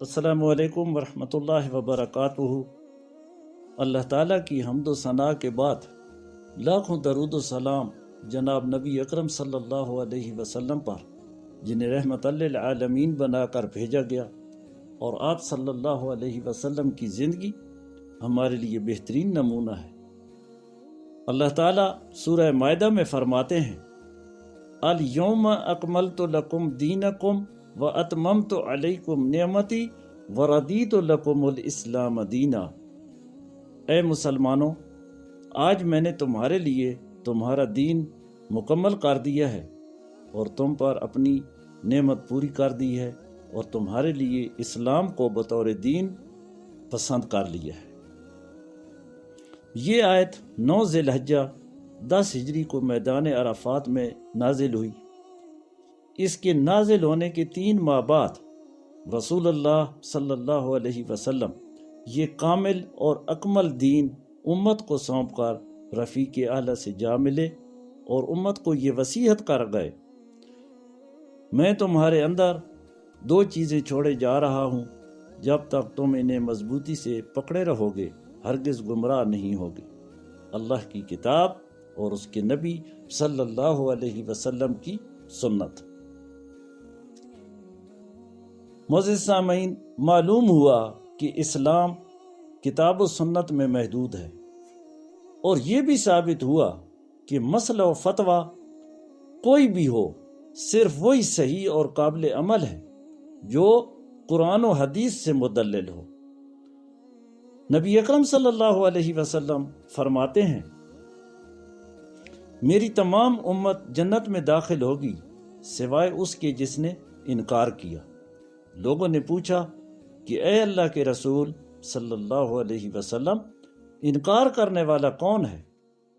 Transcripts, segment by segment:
السلام علیکم ورحمۃ اللہ وبرکاتہ۔ اللہ تعالیٰ کی حمد و ثنا کے بعد لاکھوں درود و سلام جناب نبی اکرم صلی اللہ علیہ وسلم پر، جنہیں رحمت للعالمین بنا کر بھیجا گیا، اور آپ صلی اللہ علیہ وسلم کی زندگی ہمارے لیے بہترین نمونہ ہے۔ اللہ تعالیٰ سورہ مائدہ میں فرماتے ہیں، الیوم اکملت لکم دینکم واتممت علیکم نعمتی ورضیت لکم الاسلام دینا۔ اے مسلمانوں، آج میں نے تمہارے لیے تمہارا دین مکمل کر دیا ہے اور تم پر اپنی نعمت پوری کر دی ہے، اور تمہارے لیے اسلام کو بطور دین پسند کر لیا ہے۔ یہ آیت 9 ذی الحجہ 10 ہجری کو میدان عرفات میں نازل ہوئی۔ اس کے نازل ہونے کے 3 ماہ بعد رسول اللہ صلی اللہ علیہ وسلم یہ کامل اور اکمل دین امت کو سونپ کر رفیق اعلیٰ سے جا ملے اور امت کو یہ وصیت کر گئے، میں تمہارے اندر 2 چیزیں چھوڑے جا رہا ہوں، جب تک تم انہیں مضبوطی سے پکڑے رہو گے ہرگز گمراہ نہیں ہوگے، اللہ کی کتاب اور اس کے نبی صلی اللہ علیہ وسلم کی سنت۔ معزز سامعین، معلوم ہوا کہ اسلام کتاب و سنت میں محدود ہے، اور یہ بھی ثابت ہوا کہ مسئلہ و فتویٰ کوئی بھی ہو، صرف وہی صحیح اور قابل عمل ہے جو قرآن و حدیث سے مدلل ہو۔ نبی اکرم صلی اللہ علیہ وسلم فرماتے ہیں، میری تمام امت جنت میں داخل ہوگی سوائے اس کے جس نے انکار کیا۔ لوگوں نے پوچھا کہ اے اللہ کے رسول صلی اللہ علیہ وسلم، انکار کرنے والا کون ہے؟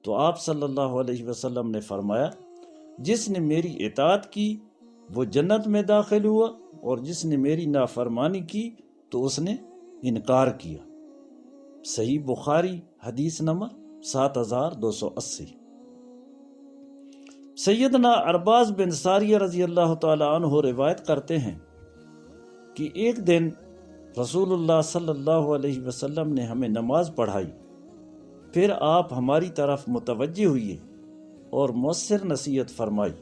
تو آپ صلی اللہ علیہ وسلم نے فرمایا، جس نے میری اطاعت کی وہ جنت میں داخل ہوا، اور جس نے میری نافرمانی کی تو اس نے انکار کیا۔ صحیح بخاری حدیث نمبر 7280۔ سیدنا عرباض بن ساریہ رضی اللہ تعالی عنہ روایت کرتے ہیں کہ ایک دن رسول اللہ صلی اللہ علیہ وسلم نے ہمیں نماز پڑھائی، پھر آپ ہماری طرف متوجہ ہوئے اور مؤثر نصیحت فرمائی۔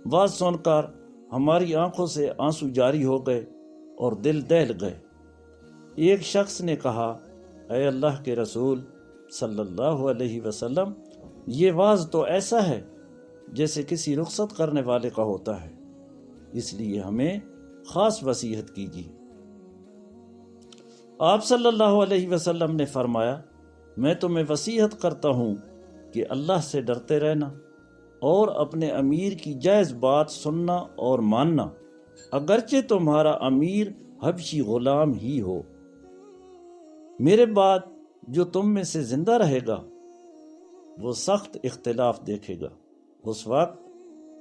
واز سن کر ہماری آنکھوں سے آنسو جاری ہو گئے اور دل دہل گئے۔ ایک شخص نے کہا، اے اللہ کے رسول صلی اللہ علیہ وسلم، یہ واز تو ایسا ہے جیسے کسی رخصت کرنے والے کا ہوتا ہے، اس لیے ہمیں خاص وصیت کیجیے۔ آپ صلی اللہ علیہ وسلم نے فرمایا، میں تمہیں وصیت کرتا ہوں کہ اللہ سے ڈرتے رہنا اور اپنے امیر کی جائز بات سننا اور ماننا، اگرچہ تمہارا امیر حبشی غلام ہی ہو۔ میرے بعد جو تم میں سے زندہ رہے گا وہ سخت اختلاف دیکھے گا، اس وقت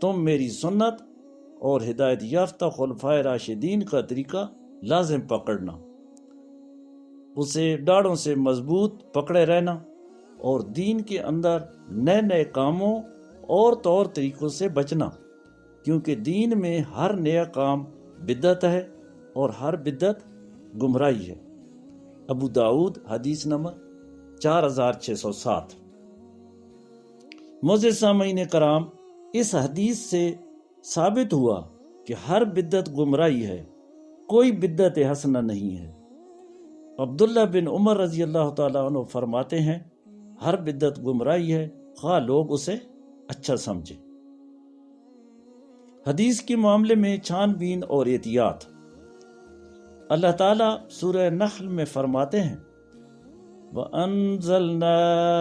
تم میری سنت اور ہدایت یافتہ خلفائے راشدین کا طریقہ لازم پکڑنا، اسے ڈاڑوں سے مضبوط پکڑے رہنا، اور دین کے اندر نئے نئے کاموں اور طور طریقوں سے بچنا، کیونکہ دین میں ہر نیا کام بدعت ہے اور ہر بدعت گمراہی ہے۔ ابو داؤد حدیث نمبر 4607۔ معزز سامعین کرام، اس حدیث سے ثابت ہوا کہ ہر بدعت گمراہی ہے، کوئی بدعت حسنہ نہیں ہے۔ عبداللہ بن عمر رضی اللہ تعالیٰ عنہ فرماتے ہیں، ہر بدعت گمراہی ہے، خواہ لوگ اسے اچھا سمجھے۔ حدیث کے معاملے میں چھان بین اور احتیاط۔ اللہ تعالیٰ سورہ نحل میں فرماتے ہیں، وَأَنزَلْنَا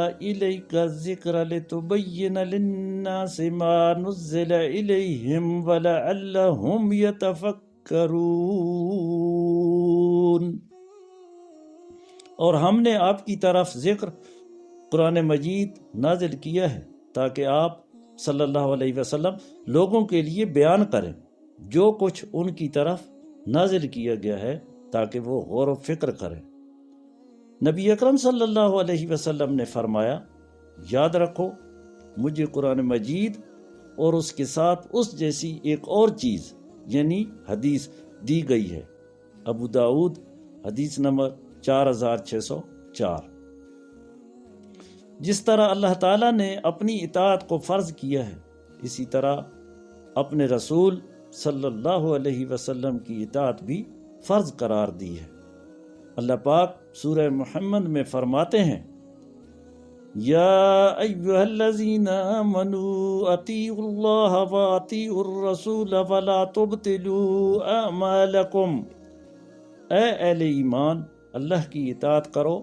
إِلَيْكَ الذِّكْرَ لِتُبَيِّنَ لِلنَّاسِ مَا نُزِّلَ إِلَيْهِمْ وَلَعَلَّهُمْ يَتَفَكَّرُونَ۔ اور ہم نے آپ کی طرف ذکر قرآن مجید نازل کیا ہے تاکہ آپ صلی اللہ علیہ وسلم لوگوں کے لیے بیان کریں جو کچھ ان کی طرف نازل کیا گیا ہے، تاکہ وہ غور و فکر کریں۔ نبی اکرم صلی اللہ علیہ وسلم نے فرمایا، یاد رکھو مجھے قرآن مجید اور اس کے ساتھ اس جیسی ایک اور چیز یعنی حدیث دی گئی ہے ابو داؤد حدیث نمبر 4604۔ جس طرح اللہ تعالیٰ نے اپنی اطاعت کو فرض کیا ہے، اسی طرح اپنے رسول صلی اللہ علیہ وسلم کی اطاعت بھی فرض قرار دی ہے۔ اللہ پاک سورہ محمد میں فرماتے ہیں، یا ایھا الذین آمنوا اطیعوا اللہ واطیعوا الرسول ولا تبطلوا اعمالکم، اے اہل ایمان، اللہ کی اطاعت کرو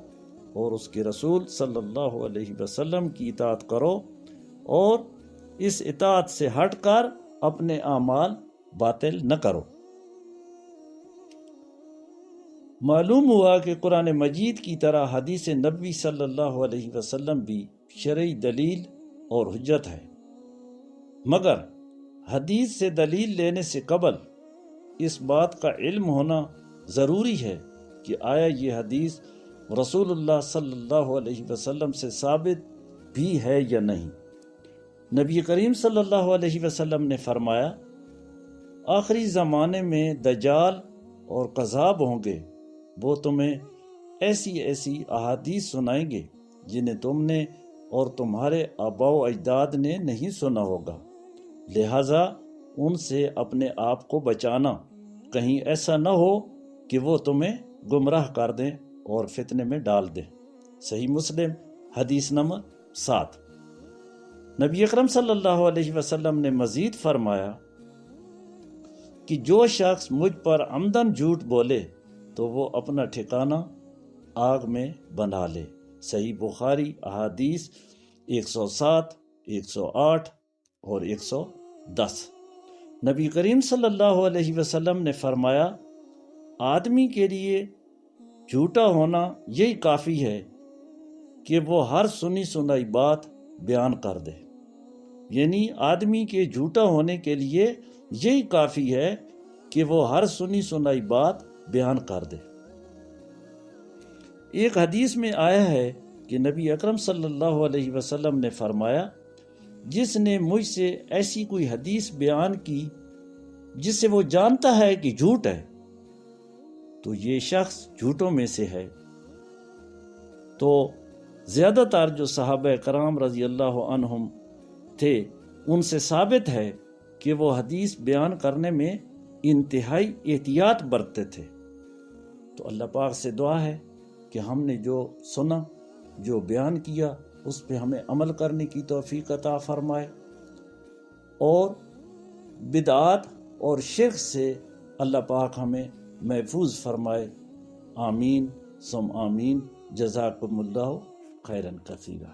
اور اس کے رسول صلی اللہ علیہ وسلم کی اطاعت کرو، اور اس اطاعت سے ہٹ کر اپنے اعمال باطل نہ کرو۔ معلوم ہوا کہ قرآن مجید کی طرح حدیث نبوی صلی اللہ علیہ وسلم بھی شرعی دلیل اور حجت ہے، مگر حدیث سے دلیل لینے سے قبل اس بات کا علم ہونا ضروری ہے کہ آیا یہ حدیث رسول اللہ صلی اللہ علیہ وسلم سے ثابت بھی ہے یا نہیں۔ نبی کریم صلی اللہ علیہ وسلم نے فرمایا، آخری زمانے میں دجال اور کذاب ہوں گے، وہ تمہیں ایسی ایسی احادیث سنائیں گے جنہیں تم نے اور تمہارے آباء و اجداد نے نہیں سنا ہوگا، لہٰذا ان سے اپنے آپ کو بچانا، کہیں ایسا نہ ہو کہ وہ تمہیں گمراہ کر دیں اور فتنے میں ڈال دیں۔ صحیح مسلم حدیث نمبر 7۔ نبی اکرم صلی اللہ علیہ وسلم نے مزید فرمایا کہ جو شخص مجھ پر عمدن جھوٹ بولے تو وہ اپنا ٹھکانہ آگ میں بنا لے۔ صحیح بخاری احادیث 107، 108 اور 110۔ نبی کریم صلی اللہ علیہ وسلم نے فرمایا، آدمی کے لیے جھوٹا ہونا یہی کافی ہے کہ وہ ہر سنی سنائی بات بیان کر دے، یعنی آدمی کے جھوٹا ہونے کے لیے یہی کافی ہے کہ وہ ہر سنی سنائی بات بیان کر دے۔ ایک حدیث میں آیا ہے کہ نبی اکرم صلی اللہ علیہ وسلم نے فرمایا، جس نے مجھ سے ایسی کوئی حدیث بیان کی جس سے وہ جانتا ہے کہ جھوٹ ہے، تو یہ شخص جھوٹوں میں سے ہے۔ تو زیادہ تر جو صحابہ کرام رضی اللہ عنہم تھے، ان سے ثابت ہے کہ وہ حدیث بیان کرنے میں انتہائی احتیاط برتتے تھے۔ تو اللہ پاک سے دعا ہے کہ ہم نے جو سنا، جو بیان کیا، اس پہ ہمیں عمل کرنے کی توفیق عطا فرمائے، اور بدعات اور شرک سے اللہ پاک ہمیں محفوظ فرمائے۔ آمین ثم آمین۔ جزاکم اللہ خیرا کثیرا۔